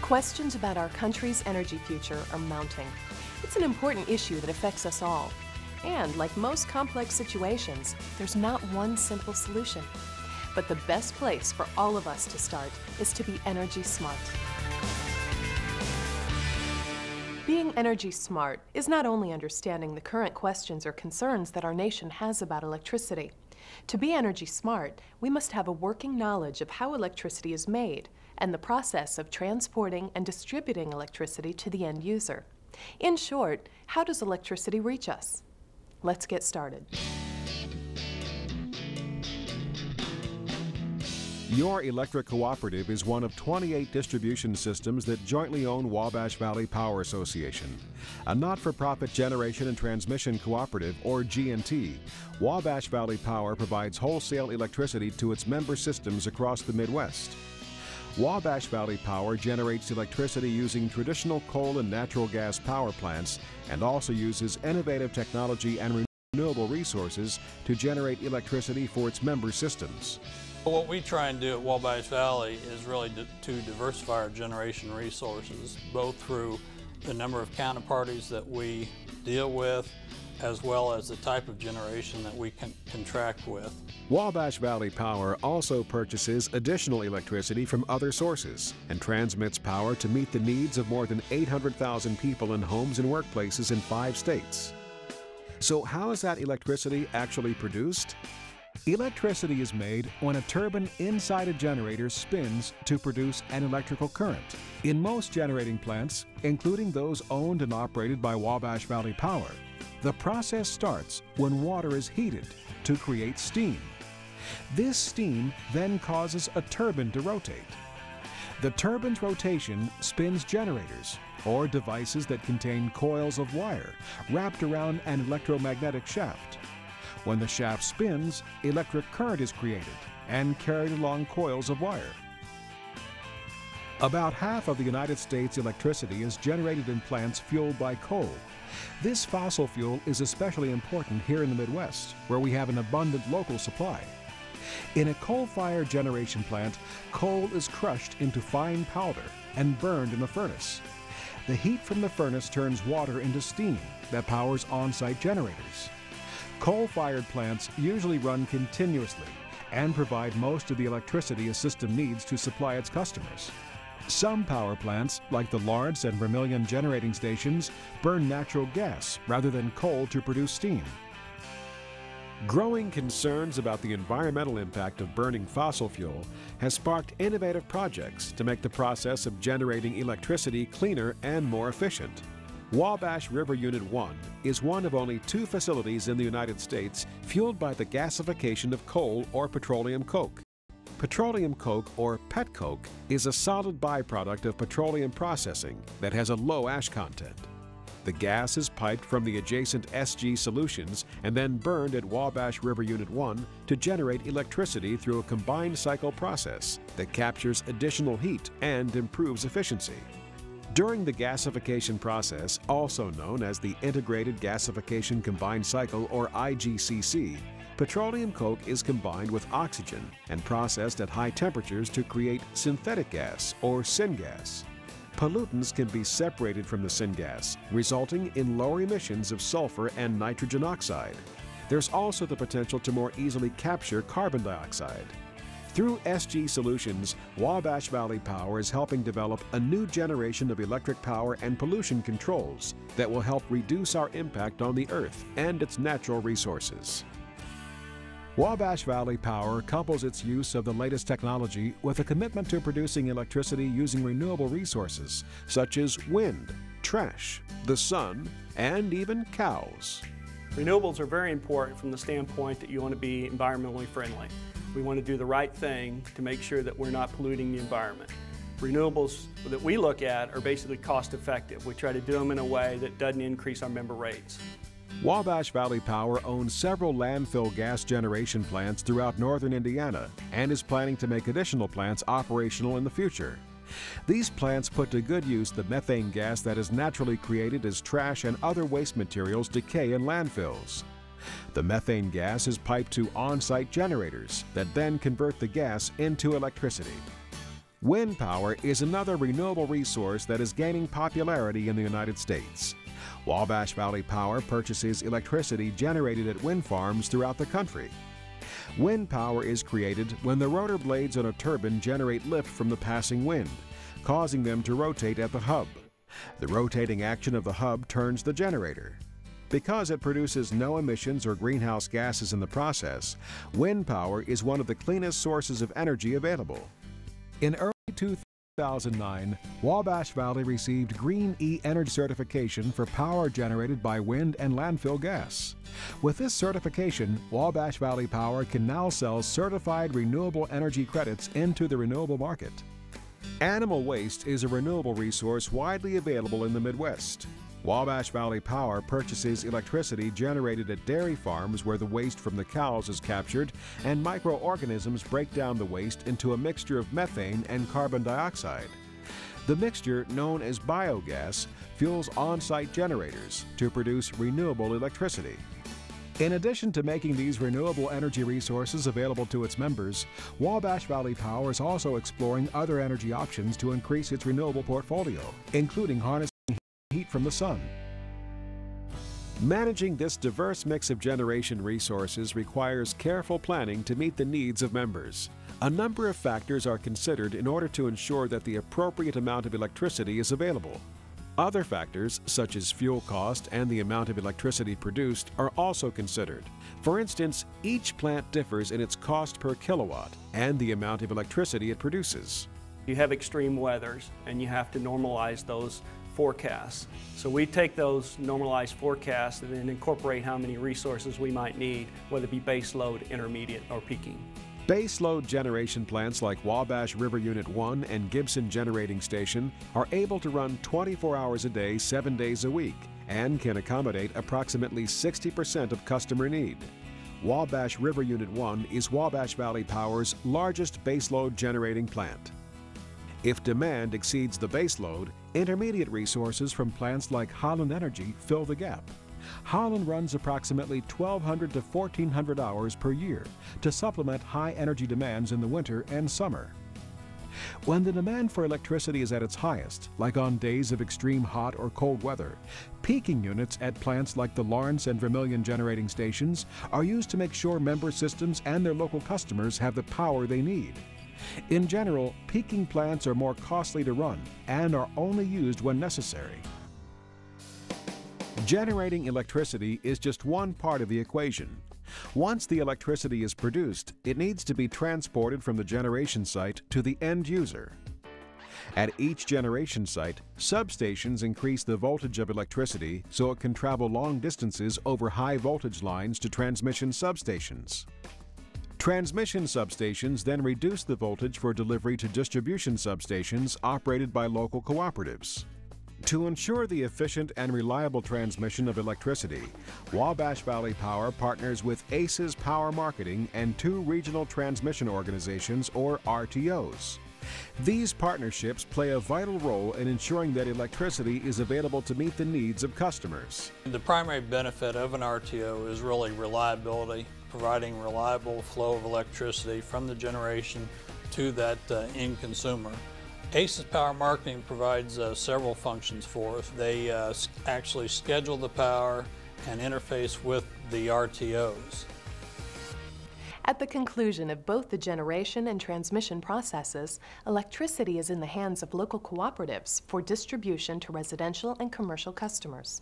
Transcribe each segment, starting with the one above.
Questions about our country's energy future are mounting. It's an important issue that affects us all. And like most complex situations, there's not one simple solution. But the best place for all of us to start is to be energy smart. Being energy smart is not only understanding the current questions or concerns that our nation has about electricity. To be energy smart, we must have a working knowledge of how electricity is made and the process of transporting and distributing electricity to the end user. In short, how does electricity reach us? Let's get started. Your Electric Cooperative is one of 28 distribution systems that jointly own Wabash Valley Power Association. A not-for-profit generation and transmission cooperative, or G&T, Wabash Valley Power provides wholesale electricity to its member systems across the Midwest. Wabash Valley Power generates electricity using traditional coal and natural gas power plants and also uses innovative technology and renewable resources to generate electricity for its member systems. What we try and do at Wabash Valley is really to diversify our generation resources, both through the number of counterparties that we deal with, as well as the type of generation that we can contract with. Wabash Valley Power also purchases additional electricity from other sources and transmits power to meet the needs of more than 800,000 people in homes and workplaces in 5 states. So how is that electricity actually produced? Electricity is made when a turbine inside a generator spins to produce an electrical current. In most generating plants, including those owned and operated by Wabash Valley Power, the process starts when water is heated to create steam. This steam then causes a turbine to rotate. The turbine's rotation spins generators, or devices that contain coils of wire wrapped around an electromagnetic shaft. When the shaft spins, electric current is created and carried along coils of wire. About half of the United States' electricity is generated in plants fueled by coal. This fossil fuel is especially important here in the Midwest, where we have an abundant local supply. In a coal-fired generation plant, coal is crushed into fine powder and burned in a furnace. The heat from the furnace turns water into steam that powers on-site generators. Coal-fired plants usually run continuously and provide most of the electricity a system needs to supply its customers. Some power plants, like the Lawrence and Vermilion generating stations, burn natural gas rather than coal to produce steam. Growing concerns about the environmental impact of burning fossil fuel has sparked innovative projects to make the process of generating electricity cleaner and more efficient. Wabash River Unit 1 is one of only 2 facilities in the United States fueled by the gasification of coal or petroleum coke. Petroleum coke, or petcoke, is a solid byproduct of petroleum processing that has a low ash content. The gas is piped from the adjacent SG Solutions and then burned at Wabash River Unit 1 to generate electricity through a combined cycle process that captures additional heat and improves efficiency. During the gasification process, also known as the Integrated Gasification Combined Cycle, or IGCC, petroleum coke is combined with oxygen and processed at high temperatures to create synthetic gas, or syngas. Pollutants can be separated from the syngas, resulting in lower emissions of sulfur and nitrogen oxide. There's also the potential to more easily capture carbon dioxide. Through SG Solutions, Wabash Valley Power is helping develop a new generation of electric power and pollution controls that will help reduce our impact on the Earth and its natural resources. Wabash Valley Power couples its use of the latest technology with a commitment to producing electricity using renewable resources such as wind, trash, the sun, and even cows. Renewables are very important from the standpoint that you want to be environmentally friendly. We want to do the right thing to make sure that we're not polluting the environment. Renewables that we look at are basically cost effective. We try to do them in a way that doesn't increase our member rates. Wabash Valley Power owns several landfill gas generation plants throughout northern Indiana and is planning to make additional plants operational in the future. These plants put to good use the methane gas that is naturally created as trash and other waste materials decay in landfills. The methane gas is piped to on-site generators that then convert the gas into electricity. Wind power is another renewable resource that is gaining popularity in the United States. Wabash Valley Power purchases electricity generated at wind farms throughout the country. Wind power is created when the rotor blades on a turbine generate lift from the passing wind, causing them to rotate at the hub. The rotating action of the hub turns the generator. Because it produces no emissions or greenhouse gases in the process, wind power is one of the cleanest sources of energy available. In early 2009, Wabash Valley received Green E-Energy certification for power generated by wind and landfill gas. With this certification, Wabash Valley Power can now sell certified renewable energy credits into the renewable market. Animal waste is a renewable resource widely available in the Midwest. Wabash Valley Power purchases electricity generated at dairy farms where the waste from the cows is captured and microorganisms break down the waste into a mixture of methane and carbon dioxide. The mixture, known as biogas, fuels on-site generators to produce renewable electricity. In addition to making these renewable energy resources available to its members, Wabash Valley Power is also exploring other energy options to increase its renewable portfolio, including harnessing heat from the sun. Managing this diverse mix of generation resources requires careful planning to meet the needs of members. A number of factors are considered in order to ensure that the appropriate amount of electricity is available. Other factors, such as fuel cost and the amount of electricity produced, are also considered. For instance, each plant differs in its cost per kilowatt and the amount of electricity it produces. You have extreme weathers and you have to normalize those forecasts. So we take those normalized forecasts and then incorporate how many resources we might need, whether it be base load, intermediate, or peaking. Base load generation plants like Wabash River Unit 1 and Gibson Generating Station are able to run 24 hours a day, 7 days a week, and can accommodate approximately 60% of customer need. Wabash River Unit 1 is Wabash Valley Power's largest baseload generating plant. If demand exceeds the baseload, intermediate resources from plants like Holland Energy fill the gap. Holland runs approximately 1,200 to 1,400 hours per year to supplement high energy demands in the winter and summer. When the demand for electricity is at its highest, like on days of extreme hot or cold weather, peaking units at plants like the Lawrence and Vermilion generating stations are used to make sure member systems and their local customers have the power they need. In general, peaking plants are more costly to run and are only used when necessary. Generating electricity is just one part of the equation. Once the electricity is produced, it needs to be transported from the generation site to the end user. At each generation site, substations increase the voltage of electricity so it can travel long distances over high voltage lines to transmission substations. Transmission substations then reduce the voltage for delivery to distribution substations operated by local cooperatives. To ensure the efficient and reliable transmission of electricity, Wabash Valley Power partners with ACES Power Marketing and 2 regional transmission organizations, or RTOs. These partnerships play a vital role in ensuring that electricity is available to meet the needs of customers. The primary benefit of an RTO is really reliability, providing reliable flow of electricity from the generation to that end consumer. ACES Power Marketing provides several functions for us. They actually schedule the power and interface with the RTOs. At the conclusion of both the generation and transmission processes, electricity is in the hands of local cooperatives for distribution to residential and commercial customers.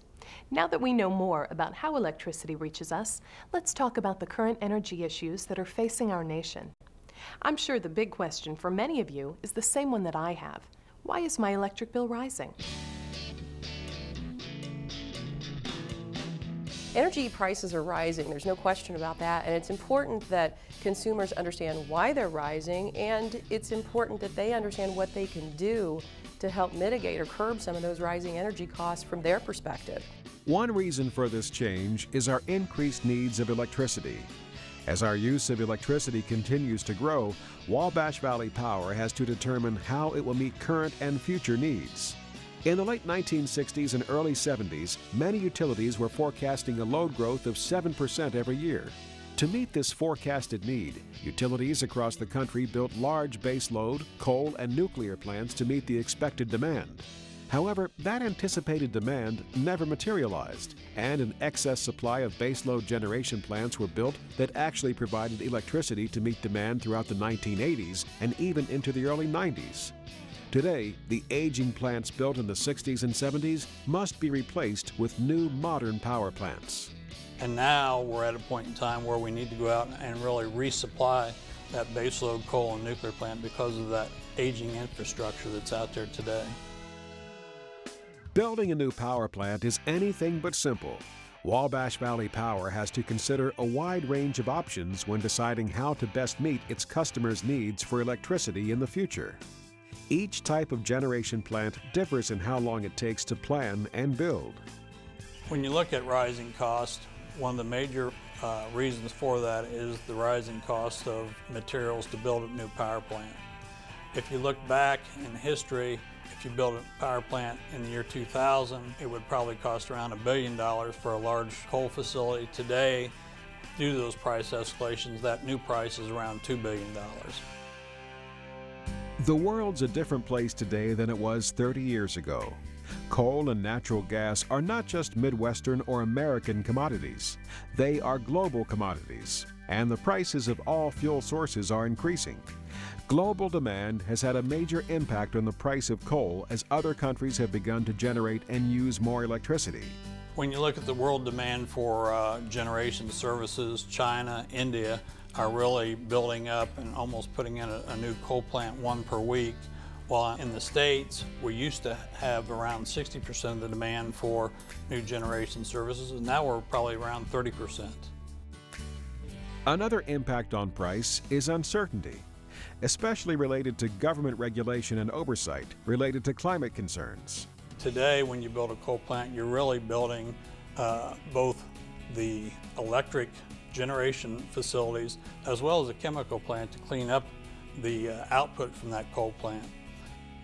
Now that we know more about how electricity reaches us, let's talk about the current energy issues that are facing our nation. I'm sure the big question for many of you is the same one that I have. Why is my electric bill rising? Energy prices are rising, there's no question about that, and it's important that consumers understand why they're rising, and it's important that they understand what they can do to help mitigate or curb some of those rising energy costs from their perspective. One reason for this change is our increased needs of electricity. As our use of electricity continues to grow, Wabash Valley Power has to determine how it will meet current and future needs. In the late 1960s and early 70s, many utilities were forecasting a load growth of 7% every year. To meet this forecasted need, utilities across the country built large baseload, coal, and nuclear plants to meet the expected demand. However, that anticipated demand never materialized, and an excess supply of baseload generation plants were built that actually provided electricity to meet demand throughout the 1980s and even into the early 90s. Today, the aging plants built in the 60s and 70s must be replaced with new modern power plants. And now we're at a point in time where we need to go out and really resupply that baseload coal and nuclear plant because of that aging infrastructure that's out there today. Building a new power plant is anything but simple. Wabash Valley Power has to consider a wide range of options when deciding how to best meet its customers' needs for electricity in the future. Each type of generation plant differs in how long it takes to plan and build. When you look at rising cost, one of the major reasons for that is the rising cost of materials to build a new power plant. If you look back in history, if you build a power plant in the year 2000, it would probably cost around $1 billion for a large coal facility. Today, due to those price escalations, that new price is around $2 billion. The world's a different place today than it was 30 years ago. Coal and natural gas are not just Midwestern or American commodities. They are global commodities, and the prices of all fuel sources are increasing. Global demand has had a major impact on the price of coal as other countries have begun to generate and use more electricity. When you look at the world demand for generation services, China, India are really building up and almost putting in a new coal plant, one per week. While in the States, we used to have around 60% of the demand for new generation services, and now we're probably around 30%. Another impact on price is uncertainty, especially related to government regulation and oversight related to climate concerns. Today, when you build a coal plant, you're really building both the electric generation facilities as well as a chemical plant to clean up the output from that coal plant.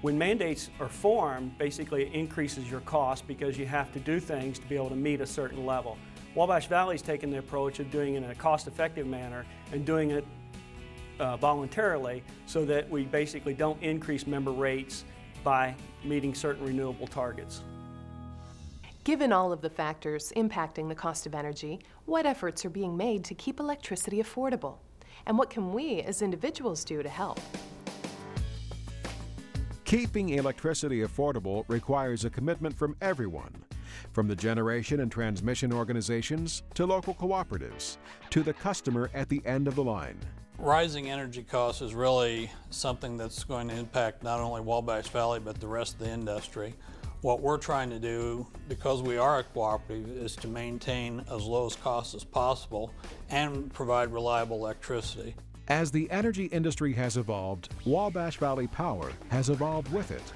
When mandates are formed, basically it increases your cost because you have to do things to be able to meet a certain level. Wabash Valley's taken the approach of doing it in a cost-effective manner and doing it voluntarily so that we basically don't increase member rates by meeting certain renewable targets. Given all of the factors impacting the cost of energy, what efforts are being made to keep electricity affordable? And what can we as individuals do to help? Keeping electricity affordable requires a commitment from everyone, from the generation and transmission organizations to local cooperatives, to the customer at the end of the line. Rising energy costs is really something that's going to impact not only Wabash Valley but the rest of the industry. What we're trying to do, because we are a cooperative, is to maintain as low as cost as possible and provide reliable electricity. As the energy industry has evolved, Wabash Valley Power has evolved with it.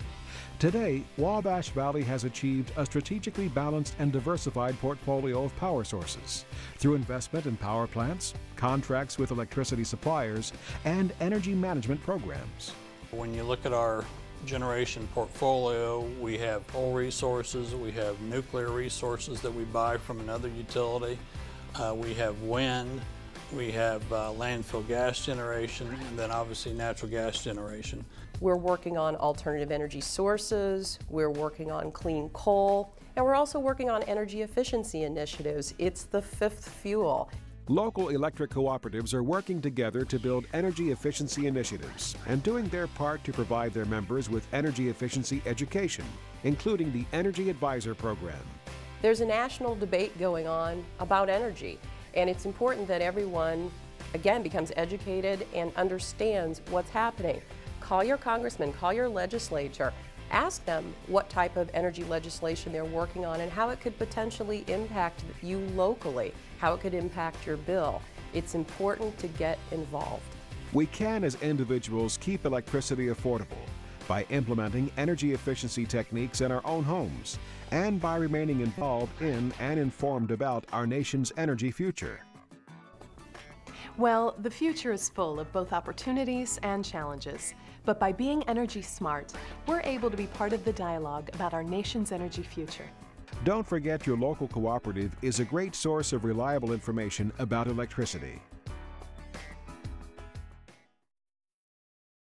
Today, Wabash Valley has achieved a strategically balanced and diversified portfolio of power sources through investment in power plants, contracts with electricity suppliers, and energy management programs. When you look at our generation portfolio, we have coal resources, we have nuclear resources that we buy from another utility, we have wind, we have landfill gas generation, and then obviously natural gas generation. We're working on alternative energy sources, we're working on clean coal, and we're also working on energy efficiency initiatives. It's the fifth fuel. Local electric cooperatives are working together to build energy efficiency initiatives and doing their part to provide their members with energy efficiency education, including the Energy Advisor Program. There's a national debate going on about energy, and it's important that everyone, again, becomes educated and understands what's happening. Call your congressman, call your legislature, ask them what type of energy legislation they're working on and how it could potentially impact you locally, how it could impact your bill. It's important to get involved. We can, as individuals, keep electricity affordable by implementing energy efficiency techniques in our own homes and by remaining involved in and informed about our nation's energy future. Well, the future is full of both opportunities and challenges, but by being energy smart, we're able to be part of the dialogue about our nation's energy future. Don't forget your local cooperative is a great source of reliable information about electricity.